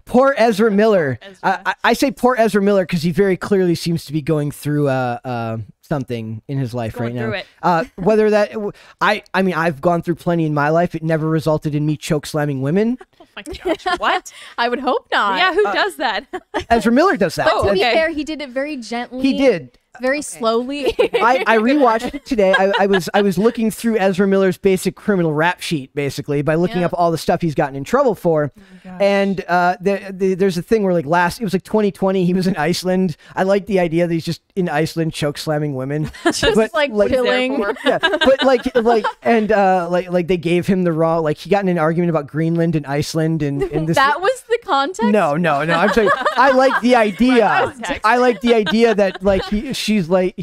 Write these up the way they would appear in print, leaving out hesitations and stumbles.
Poor Ezra Miller. Ezra. I say poor Ezra Miller because he very clearly seems to be going through something in his life right now. Whether that, I mean, I've gone through plenty in my life. It never resulted in me choke slamming women. Oh my gosh, what? I would hope not. Yeah, who does that? Ezra Miller does that. But to be fair, he did it very gently. He did. Very slowly. I rewatched it today. I was looking through Ezra Miller's basic criminal rap sheet, basically, by looking up all the stuff he's gotten in trouble for. And there's a thing where it was like 2020, he was in Iceland. I like the idea that he's just in Iceland choke slamming women. Just like killing. Yeah, but they gave him the raw, like he got in an argument about Greenland and Iceland and this. That was the context? No. I'm saying I like the idea. I like the idea that like she's like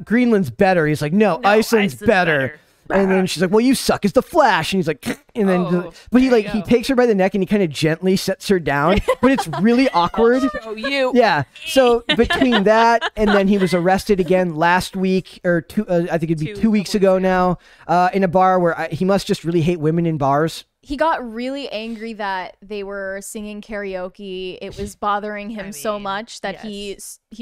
Greenland's better. He's like, no, Iceland's better. And then she's like, well, you suck as the Flash. And he's like, and then, but he takes her by the neck and he kind of gently sets her down, but it's really awkward. Yeah. So between that and then he was arrested again last week or I think it'd be 2 weeks ago now, in a bar where he must just really hate women in bars. He got really angry that they were singing karaoke. It was bothering him so much that he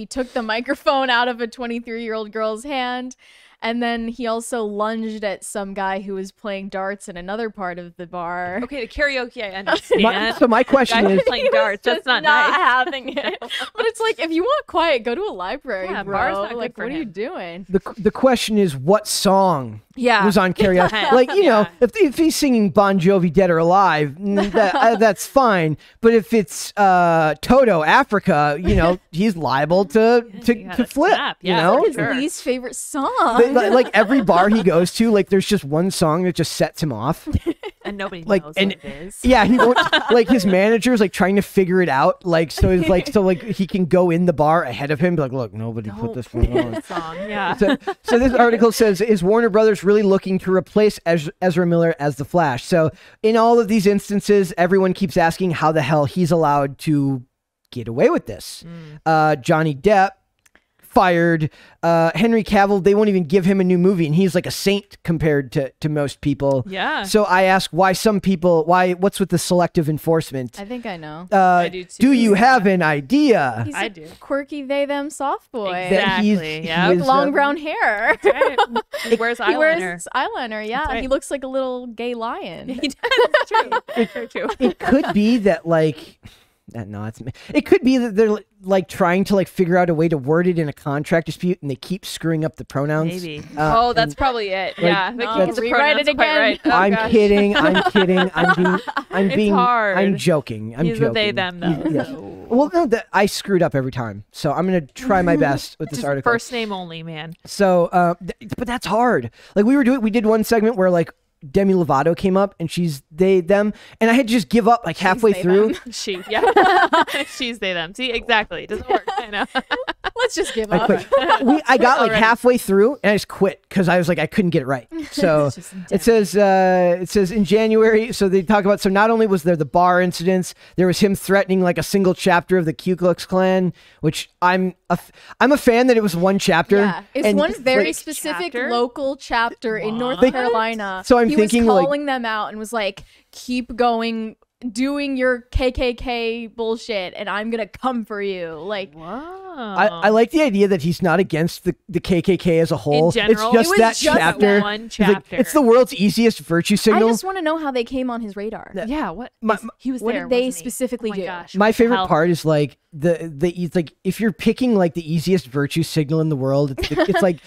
took the microphone out of a 23-year-old girl's hand. And then he also lunged at some guy who was playing darts in another part of the bar. Okay, the karaoke, I understand. So my question is, playing darts. That's not nice. Having it. But it's like, if you want quiet, go to a library, bro. Bar's not like, good for what him. are you doing? the question is, what song was on karaoke? Like, you know, if he's singing Bon Jovi, Dead or Alive, that's fine. But if it's Toto, Africa, you know, he's liable to flip. You know, his least favorite song. Like every bar he goes to, like there's just one song that just sets him off, and nobody knows what it is. Yeah, he won't. Like his manager's like trying to figure it out, like so he can go in the bar ahead of him. And be like, look, nobody put this one on. Song. Yeah. So this article says, is Warner Brothers really looking to replace Ezra Miller as the Flash? So in all of these instances, everyone keeps asking how the hell he's allowed to get away with this. Johnny Depp fired. Henry Cavill, they won't even give him a new movie, and he's like a saint compared to most people. Yeah. So I ask what's with the selective enforcement? I think I know. I do too. Do you have an idea? He's a quirky they them soft boy. Exactly. With long brown hair. That's right. He wears eyeliner. He wears eyeliner, yeah. Right. He looks like a little gay lion. He does. It's true. It could be that like it could be that they're like trying to like figure out a way to word it in a contract dispute, and they keep screwing up the pronouns. Maybe. That's probably it. Yeah. Let's rewrite it again. Right. Oh, I'm kidding. I'm joking. He's joking. a they them though. Yes. Well, no, I screwed up every time, so I'm gonna try my best with this article. First name only, man. So, but that's hard. Like we did one segment where like Demi Lovato came up and she's they them, and I had to just give up like halfway through. She's they them. See, exactly. It doesn't work. I know. Let's just give up. I got like halfway through and I just quit because I was like I couldn't get it right. So it says in January. So they talk about, so not only was there the bar incidents, there was him threatening like a single chapter of the Ku Klux Klan, which I'm a fan that it was one chapter. Yeah, it's one very specific local chapter in North Carolina. So I'm he thinking was calling them out and was like, keep going, doing your KKK bullshit, and I'm gonna come for you. Like, wow. I like the idea that he's not against the KKK as a whole. In general, it's just that chapter. One chapter. Like, it's the world's easiest virtue signal. I just want to know how they came on his radar. Yeah, what? He was what there. Did they wasn't he? specifically do? Gosh, my favorite part is like it's like if you're picking like the easiest virtue signal in the world, it's like.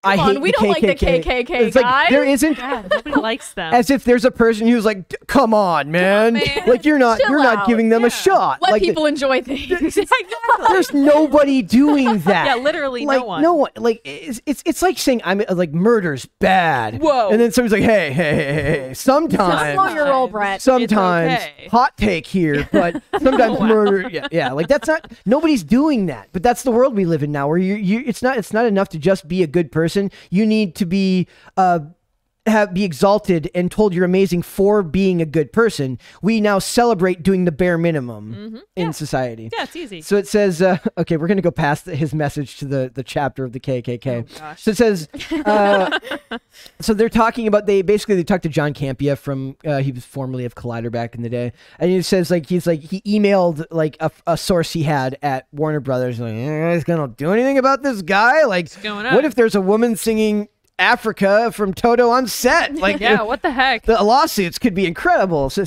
We don't like the KKK, it's like, guys. there isn't. God, nobody likes them. As if there's a person who's like, come on, man. Like you're not giving them a shot. Let like, people enjoy things. There's nobody doing that. Yeah, literally like, no one. No one. Like it's like saying I'm like murder's bad. Whoa. And then somebody's like, hey. Sometimes. Slow your roll, Brett. Sometimes okay. hot take here, but sometimes murder. Yeah. Like that's not. Nobody's doing that. But that's the world we live in now, where it's not enough to just be a good person. You need to be be exalted and told you're amazing for being a good person. We now celebrate doing the bare minimum in society. Yeah, it's easy. So it says, okay, we're going to go past his message to the chapter of the KKK. Oh, gosh. So it says, so they're talking about, they talked to John Campea from, he was formerly of Collider back in the day. And he says, like, he emailed, like, a source he had at Warner Brothers, like, he's going to do anything about this guy? Like, what if there's a woman singing Africa from Toto on set? Like, yeah, what the heck? The lawsuits could be incredible. So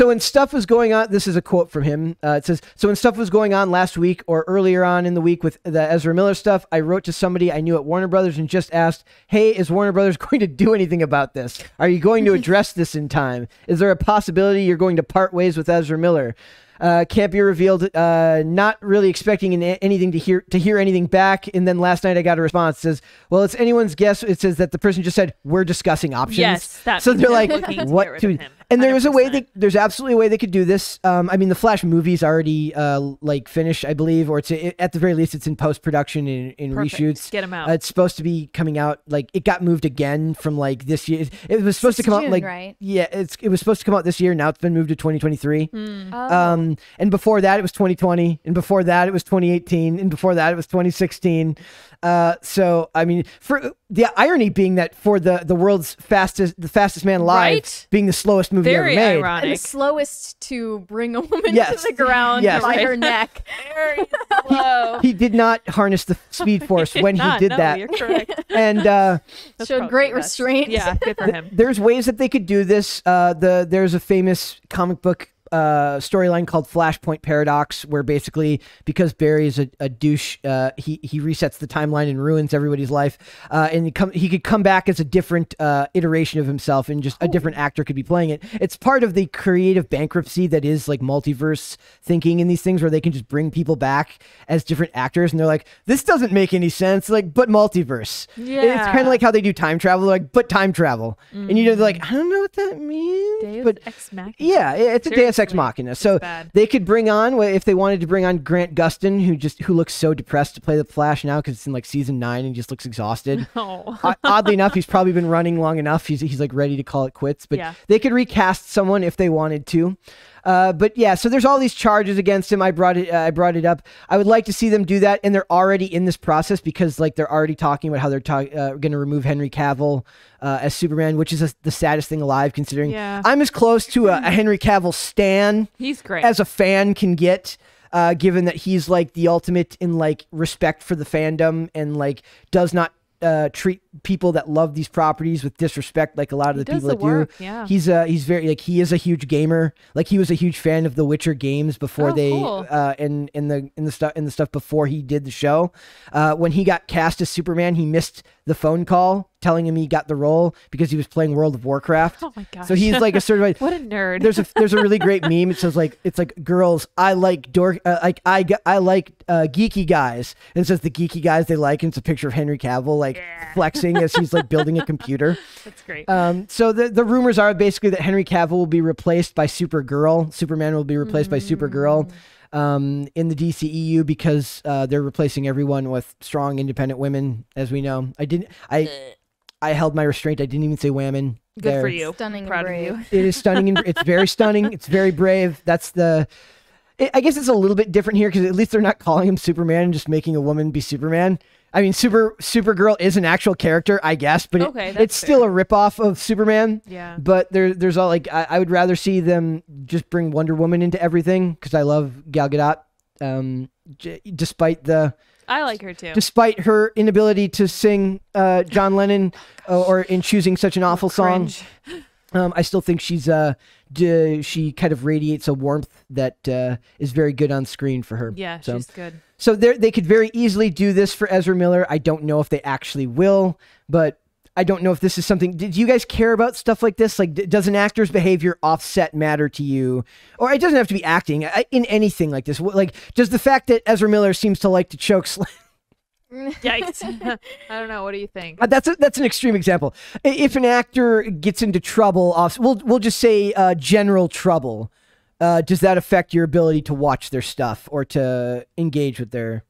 when stuff was going on, this is a quote from him. It says, so when stuff was going on last week or earlier on in the week with the Ezra Miller stuff, I wrote to somebody I knew at Warner Brothers and just asked, hey, is Warner Brothers going to do anything about this? Are you going to address this in time? Is there a possibility you're going to part ways with Ezra Miller? Can't be revealed. Not really expecting anything to hear anything back. And then last night I got a response. It says, well, it's anyone's guess. It says that the person just said, we're discussing options. Yes, that so they're like, what? And there is a way there's absolutely a way they could do this. I mean, the Flash movie's already like finished, I believe, or at the very least it's in post production in reshoots. Get them out. It's supposed to be coming out, like, it got moved again from like this year. It was supposed to come out like right? Yeah, it was supposed to come out this year. Now it's been moved to 2023. Oh. And before that it was 2020, and before that it was 2018, and before that it was 2016. So I mean, for the irony being that for the world's fastest man alive, right? being the slowest movie very ever made, ironic. And the slowest to bring a woman Yes. to the ground Yes. by her neck. Very slow. he did not harness the speed force when he did that. You're correct. And Showed great restraint. Yeah, good for him. there's ways that they could do this. There's a famous comic book storyline called Flashpoint Paradox, where basically because Barry is a douche, he resets the timeline and ruins everybody's life, and he could come back as a different iteration of himself, and just a different actor could be playing it. It's part of the creative bankruptcy that is like multiverse thinking in these things, where they can just bring people back as different actors, and they're like, this doesn't make any sense, like, but multiverse. Yeah, it's kind of like how they do time travel, like, but time travel. And they're like, I don't know what that means. Deus Ex Machina. Yeah, it's a Deus Ex Machina. So they could bring on, if they wanted to bring on Grant Gustin, who looks so depressed to play the Flash now because it's in like season 9 and he just looks exhausted. Oh. Oddly enough, he's probably been running long enough. He's like ready to call it quits. But they could recast someone if they wanted to. But yeah, so there's all these charges against him. I brought it up. I would like to see them do that, and they're already in this process because like they're already talking about how they're going to remove Henry Cavill as Superman, which is the saddest thing alive, considering I'm as close to a Henry Cavill stan he's great as a fan can get. Given that he's like the ultimate in like respect for the fandom and like does not treat people that love these properties with disrespect like a lot of the people that do. Yeah. He's very like, he is a huge gamer. Like he was a huge fan of the Witcher games before cool. and the stuff before he did the show. When he got cast as Superman, he missed the phone call telling him he got the role because he was playing World of Warcraft. Oh my gosh. So he's like a certified what a nerd. There's a really great meme. It says like, it's like, girls, I like I like geeky guys. And it says the geeky guys they like, and it's a picture of Henry Cavill like flexing as he's like building a computer. That's great. So the rumors are basically that Henry Cavill will be replaced by Supergirl. Superman will be replaced by Supergirl. In the DCEU because they're replacing everyone with strong independent women, as we know. I held my restraint. I didn't even say women. Good for you. Stunning, proud and brave. of you. It is stunning. And it's very stunning. It's very brave. I guess it's a little bit different here because at least they're not calling him Superman and just making a woman be Superman. I mean, Supergirl is an actual character, I guess, but it's still a ripoff of Superman. Yeah. But there's all like, I would rather see them just bring Wonder Woman into everything because I love Gal Gadot. Despite I like her too. Despite her inability to sing John Lennon or in choosing such an awful song. I still think she kind of radiates a warmth that is very good on screen for her. Yeah, she's good. So they could very easily do this for Ezra Miller. I don't know if they actually will, but I don't know if this is something. Did you guys care about stuff like this? Like, does an actor's behavior offset matter to you? Or it doesn't have to be acting. In anything like this. Like, does the fact that Ezra Miller seems to like to choke Yikes. I don't know. What do you think? That's an extreme example. If an actor gets into trouble, we'll just say general trouble, does that affect your ability to watch their stuff or to engage with their...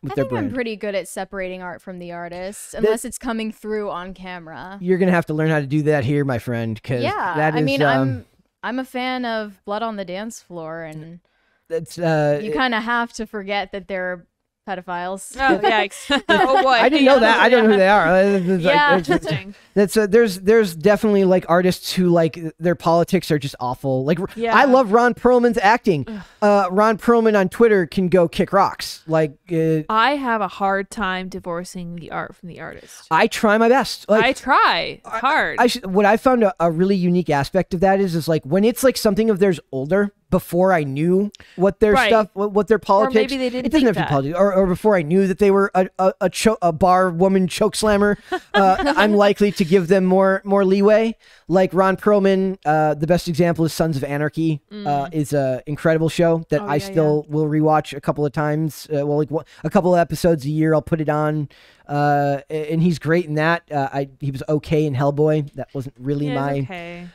with I their think brand. I'm pretty good at separating art from the artist, unless it's coming through on camera. You're gonna have to learn how to do that here, my friend. Because that is, I mean, I'm a fan of Blood on the Dance Floor, and that's you kind of have to forget that they're pedophiles. Oh yeah. Oh boy. I didn't know that. I don't know who they are. Yeah. Interesting. That's there's definitely like artists who like their politics are just awful. Like I love Ron Perlman's acting. Ron Perlman on Twitter can go kick rocks. Like I have a hard time divorcing the art from the artist. I try my best. Like, I try hard. What I found a really unique aspect of that is like when it's like something of theirs older, before I knew what their stuff, what their politics. Or maybe they didn't. It doesn't have to be politics. Or before I knew that they were a bar woman choke slammer. I'm likely to give them more leeway. Like Ron Perlman, the best example is Sons of Anarchy. Is an incredible show that I still will rewatch a couple of times. A couple of episodes a year. I'll put it on. And he's great in that. He was okay in Hellboy. That wasn't really my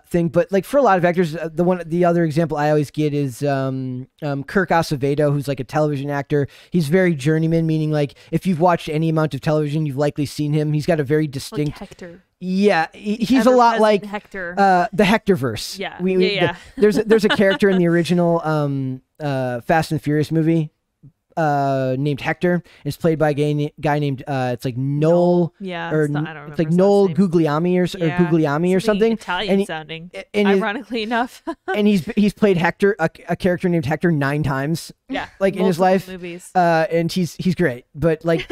thing. But like for a lot of actors, the other example I always get is Kirk Acevedo, who's like a television actor. He's very journeyman, meaning like if you've watched any amount of television, you've likely seen him. He's got a very distinct. Like Hector. Yeah, he's a lot like Hector. The Hectorverse. Yeah. There's a character in the original Fast and Furious movie named Hector. It's played by a guy named it's like Noel. Yeah, or I don't remember. It's like Noel Guglielmi or Guglielmi or something. Italian sounding. And ironically enough. And he's played Hector, a character named Hector 9 times. Yeah, like in his life. Movies. And he's great. But like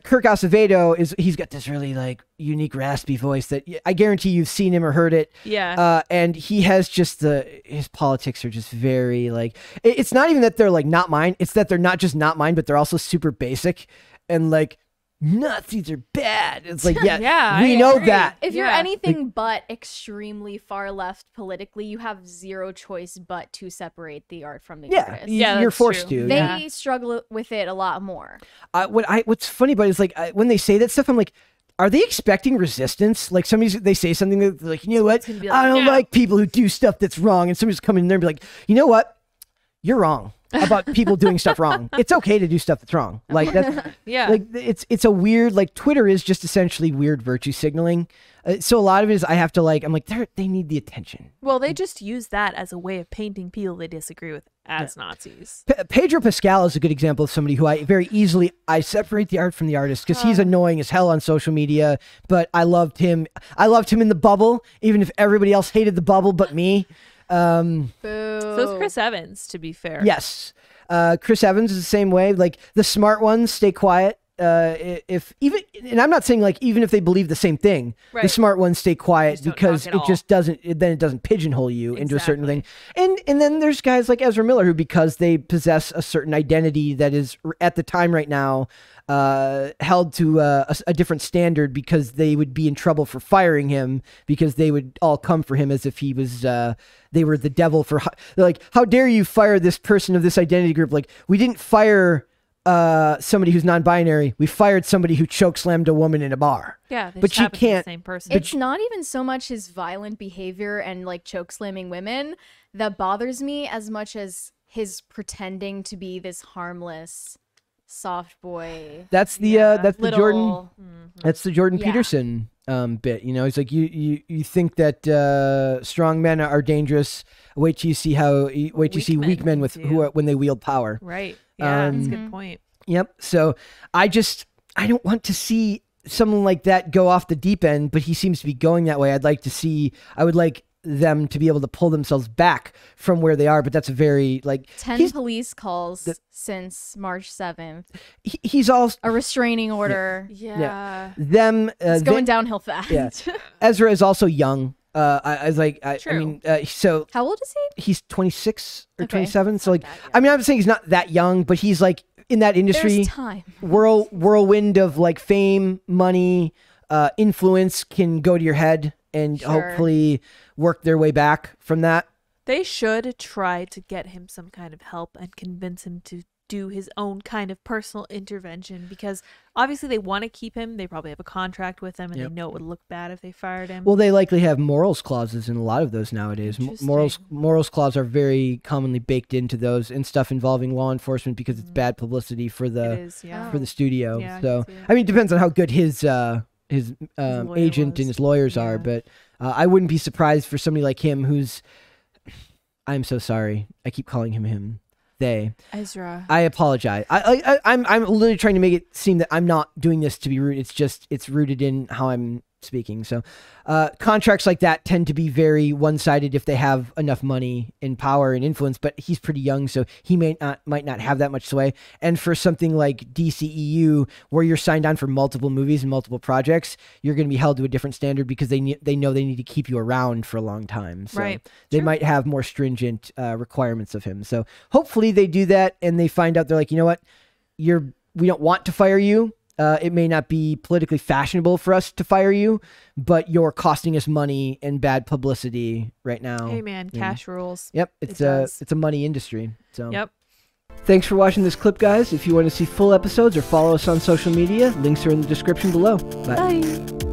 Kirk Acevedo he's got this really like unique raspy voice that I guarantee you've seen him or heard it. Yeah. And he has just his politics are just very like it's not even that they're like not mine. It's that they're not just not mine, but they're also super basic and like Nazis are bad. It's like we know that. If you're anything but extremely far left politically, you have zero choice but to separate the art from the artist. You're forced to. They struggle with it a lot more. What's funny about it is like when they say that stuff, I'm like, are they expecting resistance? Like they say something that like, you know what? Like, I don't like people who do stuff that's wrong, and somebody's come in there and be like, you know what? You're wrong about people doing stuff wrong. It's okay to do stuff that's wrong. Like that's like it's a weird like Twitter is just essentially weird virtue signaling. So a lot of it is I have to like I'm like they need the attention. Well, they just use that as a way of painting people they disagree with as Nazis. Pedro Pascal is a good example of somebody who I very easily separate the art from the artist because he's annoying as hell on social media. But I loved him. I loved him in The Bubble, even if everybody else hated The Bubble but me. Boo. So is Chris Evans, to be fair. Yes. Chris Evans is the same way. Like the smart ones stay quiet. If even, and I'm not saying like even if they believe the same thing, the smart ones stay quiet because it just doesn't. Then it doesn't pigeonhole you into a certain thing. And then there's guys like Ezra Miller who, because they possess a certain identity that is at the time right now held to a different standard, because they would be in trouble for firing him because they would all come for him as if he was they were the devil for like, how dare you fire this person of this identity group? Like, we didn't fire somebody who's non-binary. We fired somebody who chokeslammed a woman in a bar. Yeah, but you can't. The same person. It's not even so much his violent behavior and like chokeslamming women that bothers me as much as his pretending to be this harmless soft boy. That's the Jordan. That's the Jordan Yeah. Peterson bit. You know, it's like you think that strong men are dangerous. Wait till you see weak men with when they wield power. Right. Yeah, that's a good Mm-hmm. point. Yep. So I don't want to see someone like that go off the deep end, but he seems to be going that way. I would like them to be able to pull themselves back from where they are, but that's a very like 10 police calls since March 7th. He's also a restraining order. Yeah. It's going downhill fast. Yeah. Ezra is also young. I mean, so how old is he? He's 26 or Okay. 27. So like, I mean, I'm saying he's not that young, but he's like in that industry, There's time. whirlwind of like fame, money, influence can go to your head and hopefully work their way back from that. They should try to get him some kind of help and convince him to do his own kind of personal intervention, because obviously they want to keep him. They probably have a contract with him, and they know it would look bad if they fired him. Well, they likely have morals clauses in a lot of those nowadays. Morals clause are very commonly baked into those and stuff involving law enforcement because it's bad publicity for the for the studio. So I mean, it depends on how good his agent and his lawyers are, but I wouldn't be surprised for somebody like him who's. I'm so sorry. I keep calling him. They. Ezra. I apologize. I'm literally trying to make it seem that I'm not doing this to be rude. It's just it's rooted in how I'm speaking. So contracts like that tend to be very one-sided if they have enough money and power and influence, but he's pretty young, so he might not have that much sway. And for something like DCEU, where you're signed on for multiple movies and multiple projects, you're going to be held to a different standard because they know they need to keep you around for a long time. So they might have more stringent requirements of him. So hopefully they do that and they find out, they're like, you know what, we don't want to fire you. It may not be politically fashionable for us to fire you, but you're costing us money and bad publicity right now. Hey man, cash rules. Yep, it's a money industry. So yep. Thanks for watching this clip, guys. If you want to see full episodes or follow us on social media, links are in the description below. Bye.